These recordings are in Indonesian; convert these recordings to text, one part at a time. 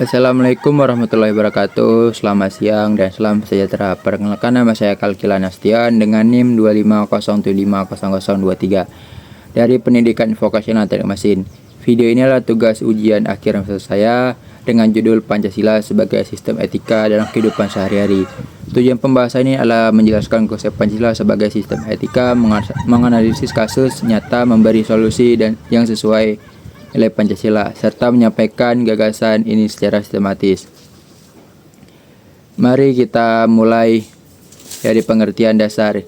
Assalamualaikum warahmatullahi wabarakatuh. Selamat siang dan salam sejahtera. Perkenalkan, nama saya Kalkila Nastian dengan NIM 250750023 dari Pendidikan Vokasional Teknik Mesin. Video ini adalah tugas ujian akhir semester saya dengan judul Pancasila sebagai Sistem Etika dalam Kehidupan Sehari-hari. Tujuan pembahasan ini adalah menjelaskan konsep Pancasila sebagai sistem etika, menganalisis kasus nyata, memberi solusi dan yang sesuai nilai Pancasila, serta menyampaikan gagasan ini secara sistematis. Mari kita mulai dari pengertian dasar,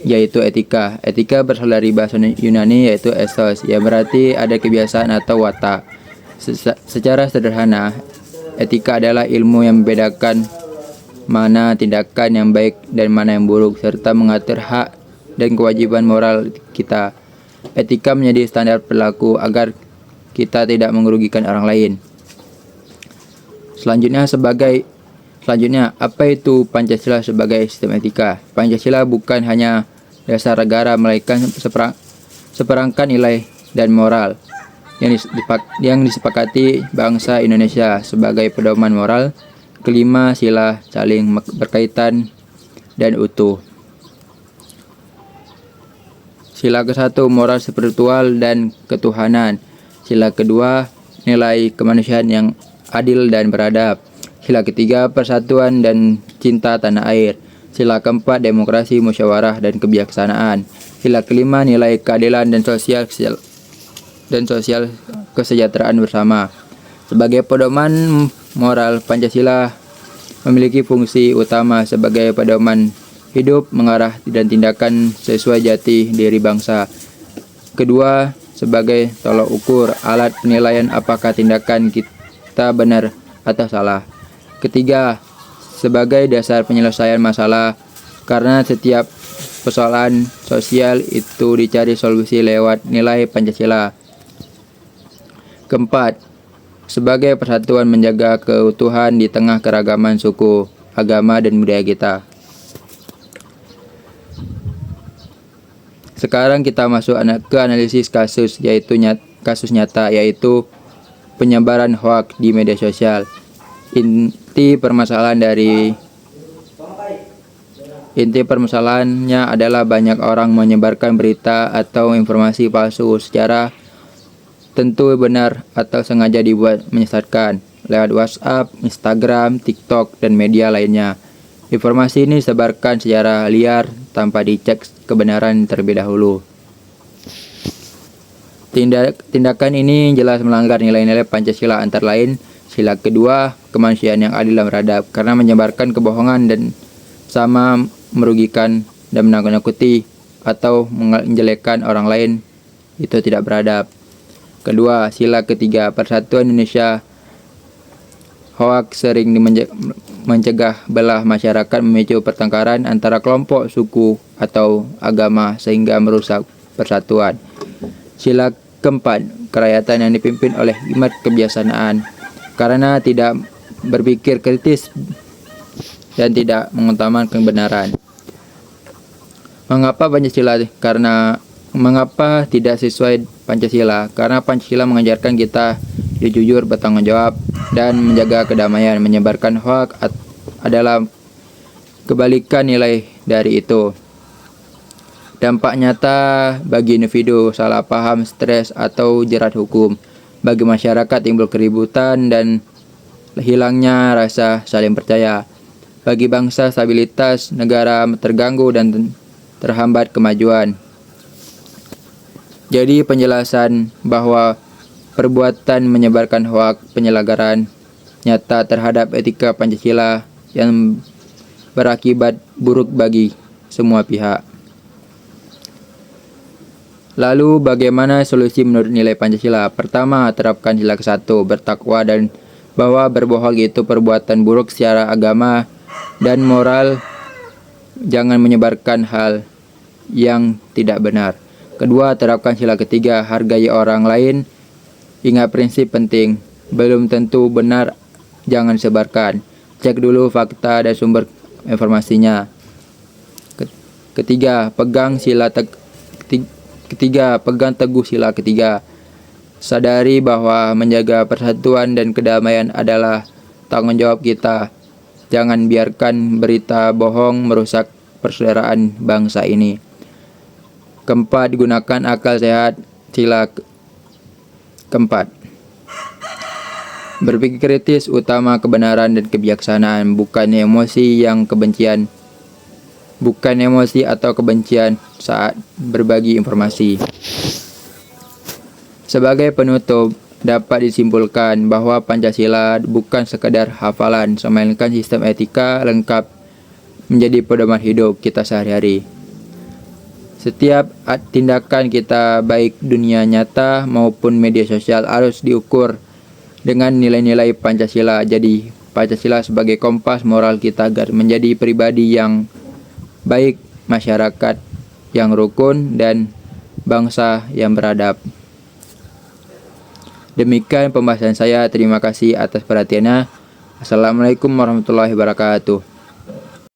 yaitu etika. Etika berasal dari bahasa Yunani yaitu ethos, yang berarti ada kebiasaan atau watak. Secara sederhana, etika adalah ilmu yang membedakan mana tindakan yang baik dan mana yang buruk, serta mengatur hak dan kewajiban moral kita. Etika menjadi standar perilaku agar kita tidak merugikan orang lain. Selanjutnya, apa itu Pancasila sebagai sistem etika? Pancasila bukan hanya dasar negara, melainkan seperangkat nilai dan moral yang disepakati bangsa Indonesia sebagai pedoman moral. Kelima, sila saling berkaitan dan utuh. Sila ke-1, moral spiritual dan ketuhanan. Sila kedua, nilai kemanusiaan yang adil dan beradab. Sila ketiga, persatuan dan cinta tanah air. Sila keempat, demokrasi, musyawarah, dan kebijaksanaan. Sila kelima, nilai keadilan dan sosial kesejahteraan bersama. Sebagai pedoman moral, Pancasila memiliki fungsi utama sebagai pedoman hidup, mengarah dan tindakan sesuai jati diri bangsa. Kedua, sebagai tolok ukur, alat penilaian apakah tindakan kita benar atau salah. Ketiga, sebagai dasar penyelesaian masalah, karena setiap persoalan sosial itu dicari solusi lewat nilai Pancasila. Keempat, sebagai persatuan menjaga keutuhan di tengah keragaman suku, agama, dan budaya kita. Sekarang kita masuk ke analisis kasus, yaitu kasus nyata, yaitu penyebaran hoaks di media sosial. Inti permasalahannya adalah banyak orang menyebarkan berita atau informasi palsu secara tentu benar atau sengaja dibuat menyesatkan lewat WhatsApp, Instagram, TikTok, dan media lainnya. Informasi ini disebarkan secara liar tanpa dicek kebenaran terlebih dahulu. Tindakan ini jelas melanggar nilai-nilai Pancasila, antara lain sila kedua, kemanusiaan yang adil dan beradab, karena menyebarkan kebohongan dan sama merugikan dan menakut-nakuti atau menjelekkan orang lain itu tidak beradab. Kedua, sila ketiga, persatuan Indonesia. Hoaks sering mencegah belah masyarakat, memicu pertengkaran antara kelompok, suku, atau agama sehingga merusak persatuan. Sila keempat, kerakyatan yang dipimpin oleh hikmat kebijaksanaan, karena tidak berpikir kritis dan tidak mengutamakan kebenaran. Mengapa tidak sesuai Pancasila? Karena Pancasila mengajarkan kita jujur, bertanggung jawab, dan menjaga kedamaian. Menyebarkan hoaks adalah kebalikan nilai dari itu. Dampak nyata bagi individu, salah paham, stres, atau jerat hukum. Bagi masyarakat, timbul keributan dan hilangnya rasa saling percaya. Bagi bangsa, stabilitas negara terganggu dan terhambat kemajuan. Jadi penjelasan bahwa perbuatan menyebarkan hoaks penyelenggaraan nyata terhadap etika Pancasila yang berakibat buruk bagi semua pihak. Lalu bagaimana solusi menurut nilai Pancasila? Pertama, terapkan sila ke-1, bertakwa, dan bahwa berbohong itu perbuatan buruk secara agama dan moral. Jangan menyebarkan hal yang tidak benar. Kedua, terapkan sila ketiga, hargai orang lain. Ingat prinsip penting, belum tentu benar, jangan sebarkan. Cek dulu fakta dan sumber informasinya. Ketiga, pegang teguh sila ketiga. Sadari bahwa menjaga persatuan dan kedamaian adalah tanggung jawab kita. Jangan biarkan berita bohong merusak persaudaraan bangsa ini. Keempat, gunakan akal sehat. Sila keempat, berpikir kritis, utama kebenaran dan kebijaksanaan, bukan emosi atau kebencian saat berbagi informasi. Sebagai penutup, dapat disimpulkan bahwa Pancasila bukan sekadar hafalan, melainkan sistem etika lengkap menjadi pedoman hidup kita sehari-hari. Setiap tindakan kita, baik dunia nyata maupun media sosial, harus diukur dengan nilai-nilai Pancasila. Jadi, Pancasila sebagai kompas moral kita agar menjadi pribadi yang baik, masyarakat yang rukun, dan bangsa yang beradab. Demikian pembahasan saya. Terima kasih atas perhatiannya. Assalamualaikum warahmatullahi wabarakatuh.